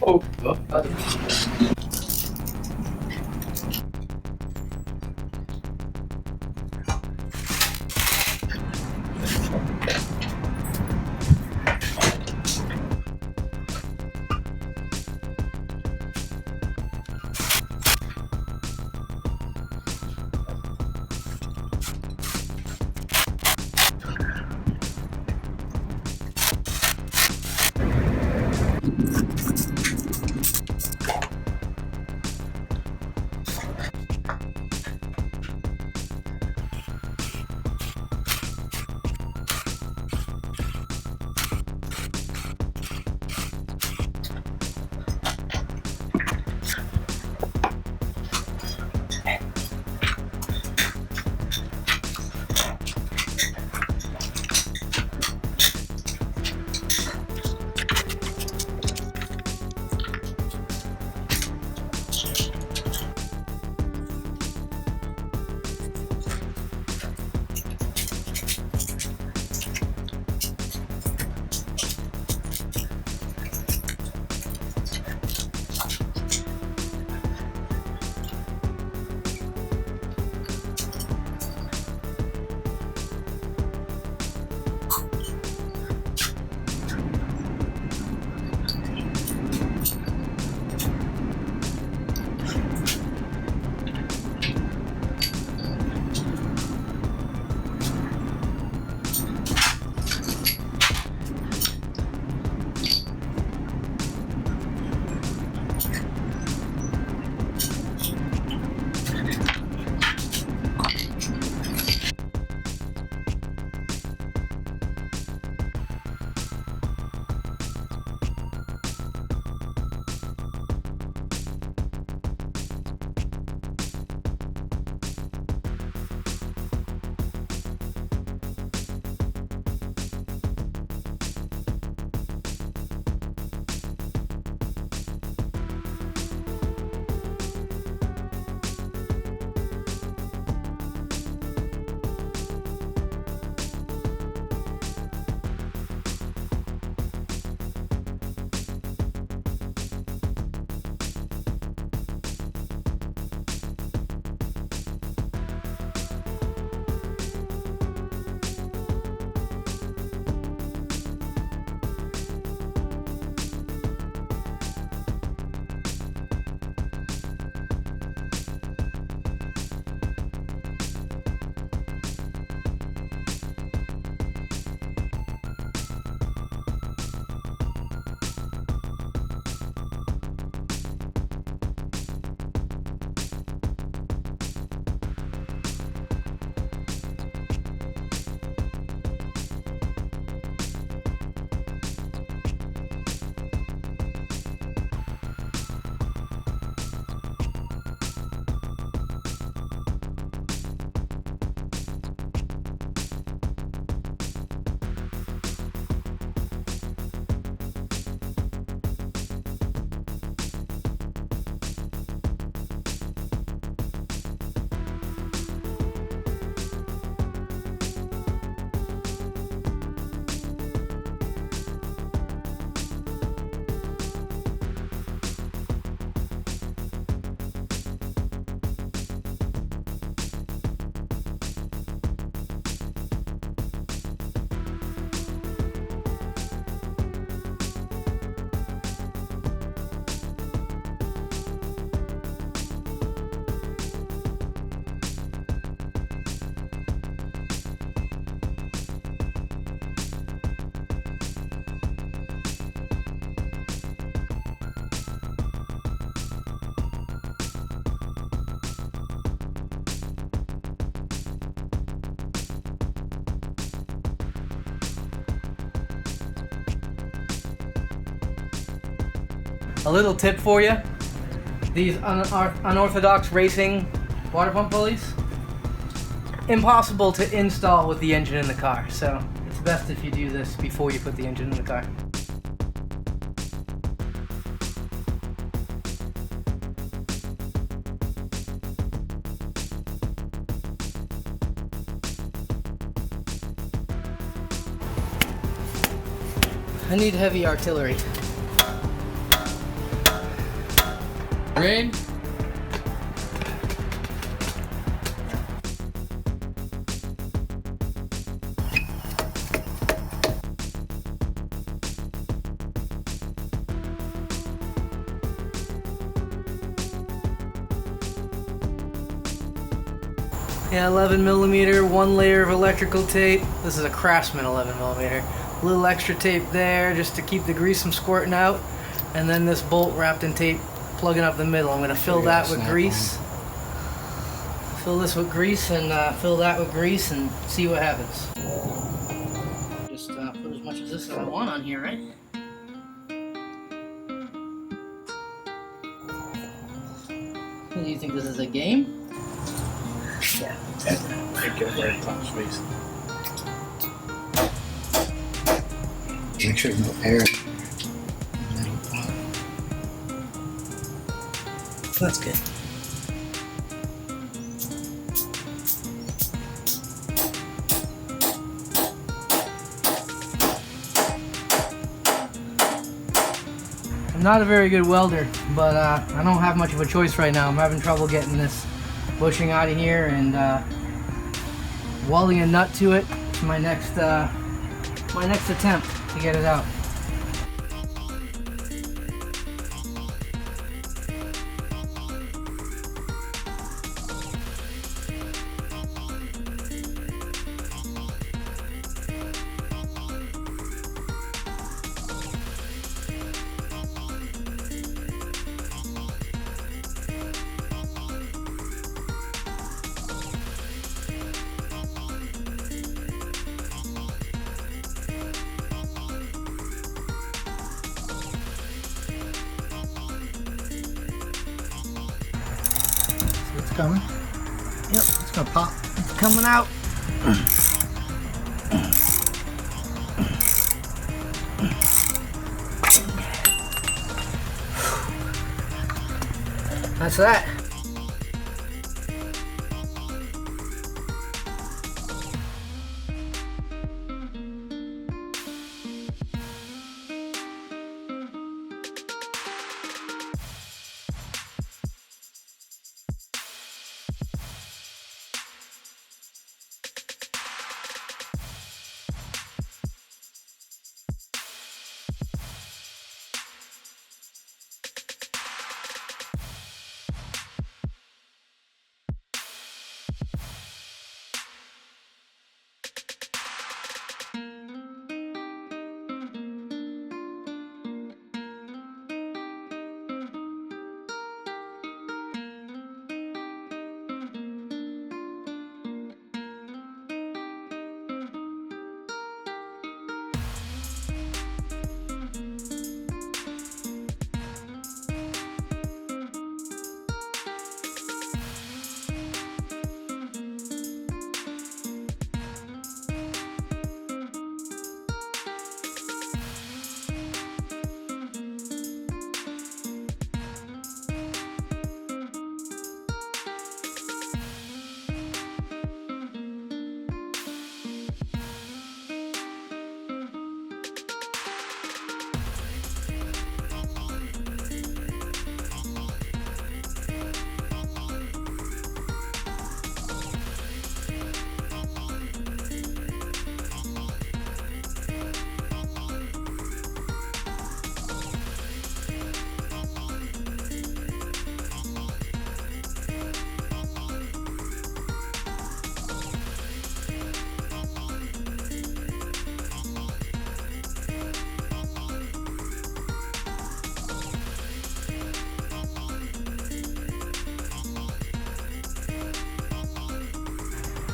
Oh, oh. A little tip for you, these unorthodox racing water pump pulleys, impossible to install with the engine in the car, so it's best if you do this before you put the engine in the car. I need heavy artillery. Green. Yeah, 11 millimeter, one layer of electrical tape. This is a Craftsman 11 millimeter. A little extra tape there just to keep the grease from squirting out. And then this bolt wrapped in tape plugging up the middle. I'm gonna fill that with grease. Fill this with grease and fill that with grease and see what happens. Just put as much of this as I want on here, right? Do you think this is a game? Yeah. Make it a very top space. Make sure no air. That's good. I'm not a very good welder, but I don't have much of a choice right now. I'm having trouble getting this bushing out of here, and welding a nut to it is my next attempt to get it out. It's coming. Yep, It's gonna pop. it's coming out. That's that.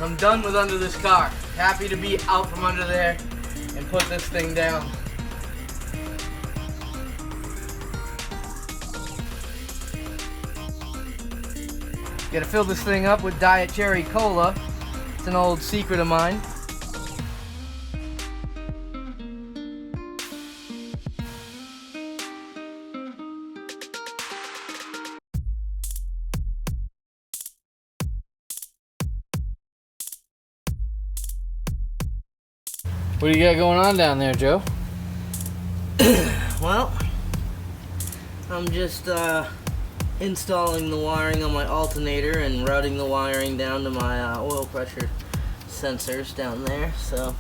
I'm done with under this car. Happy to be out from under there and put this thing down. Gotta fill this thing up with Diet Cherry Cola. It's an old secret of mine. What do you got going on down there, Joe? Well, I'm just installing the wiring on my alternator and routing the wiring down to my oil pressure sensors down there. So.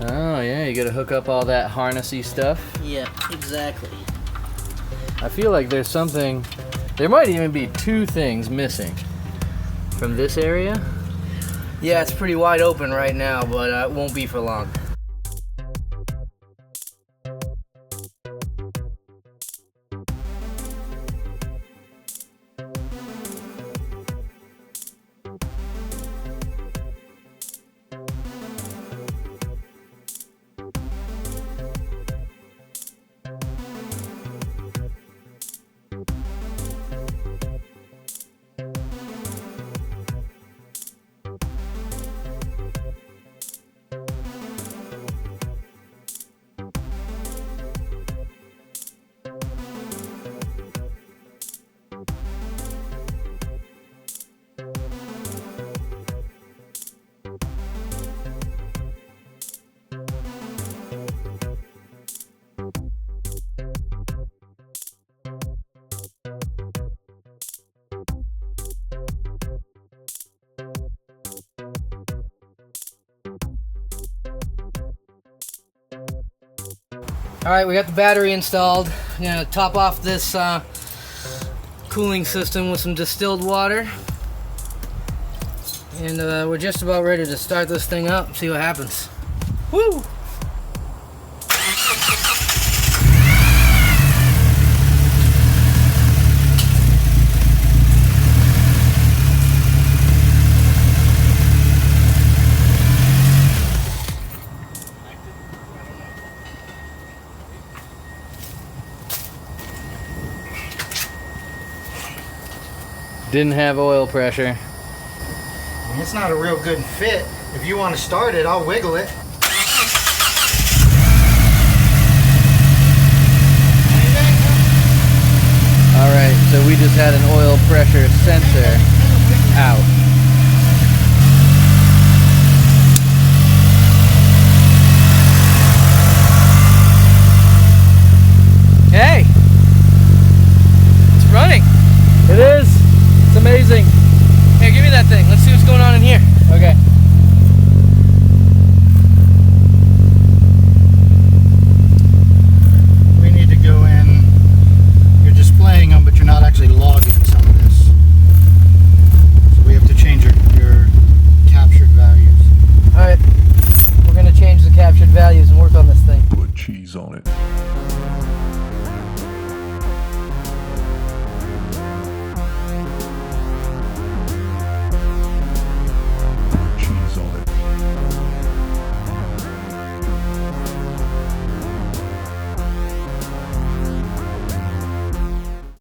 Oh yeah, you gotta hook up all that harnessy stuff. Yeah, exactly. I feel like there's something. There might even be two things missing from this area. Yeah, it's pretty wide open right now, but it won't be for long. Alright, we got the battery installed. I'm gonna top off this cooling system with some distilled water. And we're just about ready to start this thing up, see what happens. Woo! Didn't have oil pressure. It's not a real good fit. If you want to start it, I'll wiggle it. Alright, so we just had an oil pressure sensor out. Hey! It's running! It is! It's amazing! Here, give me that thing. Let's see what's going on in here. Okay.